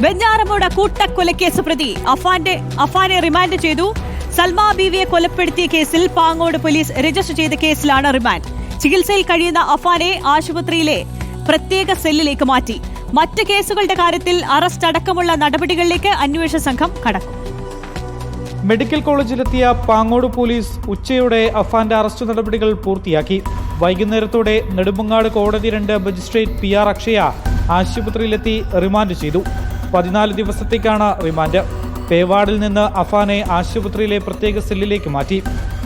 വെഞ്ഞാറമൂട് കൂട്ടക്കൊലക്കേസ് പ്രതി അഫാനെ റിമാൻഡ് ചെയ്തു. സൽമ ബീവിയെ കൊലപ്പെടുത്തിയ കേസിൽ പാങ്ങോട് പോലീസ് രജിസ്റ്റർ ചെയ്ത കേസിലാണ് റിമാൻഡ്. ചികിത്സയിൽ കഴിയുന്ന അഫാനെ ആശുപത്രിയിലെ പ്രത്യേക സെല്ലിലേക്ക് മാറ്റി. മറ്റ് കേസുകളുടെ കാര്യത്തിൽ അറസ്റ്റ് അടക്കമുള്ള നടപടികളിലേക്ക് അന്വേഷണ സംഘം കടക്കും. മെഡിക്കൽ കോളേജിലെത്തിയ പാങ്ങോട് പോലീസ് ഉച്ചയോടെ അഫാന്റെ അറസ്റ്റ് നടപടികൾ പൂർത്തിയാക്കി. വൈകുന്നേരത്തോടെ നെടുമങ്ങാട് കോടതി 2 മജിസ്ട്രേറ്റ് PR അക്ഷയ ആശുപത്രിയിലെത്തി റിമാൻഡ് ചെയ്തു. 14 ദിവസത്തേക്കാണ് റിമാൻഡ്. പേവാർഡിൽ നിന്ന് അഫാനെ ആശുപത്രിയിലെ പ്രത്യേക സെല്ലിലേക്ക് മാറ്റി.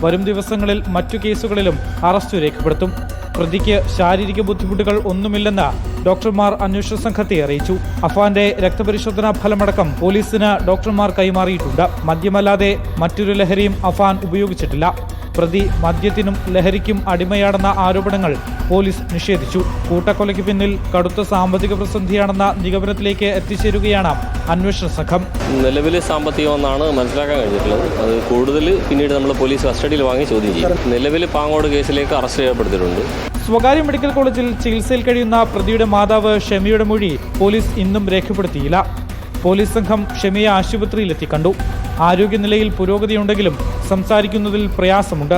വരും ദിവസങ്ങളിൽ മറ്റു കേസുകളിലും അറസ്റ്റ് രേഖപ്പെടുത്തും. പ്രതിക്ക് ശാരീരിക ബുദ്ധിമുട്ടുകൾ ഒന്നുമില്ലെന്ന് ഡോക്ടർമാർ അന്വേഷണ സംഘത്തെ അറിയിച്ചു. അഫാന്റെ രക്തപരിശോധനാ ഫലമടക്കം പോലീസിന് ഡോക്ടർമാർ കൈമാറിയിട്ടുണ്ട്. മദ്യമല്ലാതെ മറ്റൊരു ലഹരിയും അഫാൻ ഉപയോഗിച്ചിട്ടില്ല. പ്രതി മദ്യത്തിനും ലഹരിക്കും അടിമയാണെന്ന ആരോപണങ്ങൾ പോലീസ് നിഷേധിച്ചു. കൂട്ടക്കൊലയ്ക്ക് പിന്നിൽ കടുത്ത സാമ്പത്തിക പ്രതിസന്ധിയാണെന്ന നിഗമനത്തിലേക്ക് എത്തിച്ചേരുകയാണ് അന്വേഷണ സംഘം. നിലവിൽ സാമ്പത്തികമെന്നാണ് മനസ്സിലാക്കാൻ കഴിഞ്ഞിട്ടുള്ളത്. അത് കൂടുതൽ പിന്നീട് നമ്മൾ പോലീസ് കസ്റ്റഡിയിൽ വാങ്ങി ചോദ്യം ചെയ്യും. നിലവിൽ പാങ്ങോട് കേസിലേക്ക് അറസ്റ്റ് ചെയ്യപ്പെടുത്തിയിട്ടുണ്ട്. സ്വകാര്യ മെഡിക്കൽ കോളേജിൽ ചികിത്സയിൽ കഴിയുന്ന പ്രതിയുടെ മാതാവ് ഷെമിയുടെ മൊഴി പോലീസ് ഇന്നും രേഖപ്പെടുത്തിയില്ല. പോലീസ് സംഘം ഷെമിയെ ആശുപത്രിയിലെത്തി കണ്ടു. ആരോഗ്യനിലയിൽ പുരോഗതിയുണ്ടെങ്കിലും സംസാരിക്കുന്നതിൽ പ്രയാസമുണ്ട്.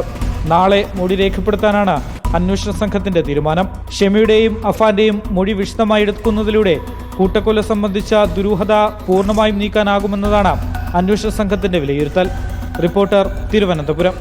നാളെ മൊഴി രേഖപ്പെടുത്താനാണ് അന്വേഷണ സംഘത്തിന്റെ തീരുമാനം. ഷെമിയുടെയും അഫാന്റെയും മൊഴി വിശദമായി എടുക്കുന്നതിലൂടെ കൂട്ടക്കൊല സംബന്ധിച്ച ദുരൂഹത പൂർണ്ണമായും നീക്കാനാകുമെന്നതാണ് അന്വേഷണ സംഘത്തിന്റെ വിലയിരുത്തൽ. റിപ്പോർട്ടർ, തിരുവനന്തപുരം.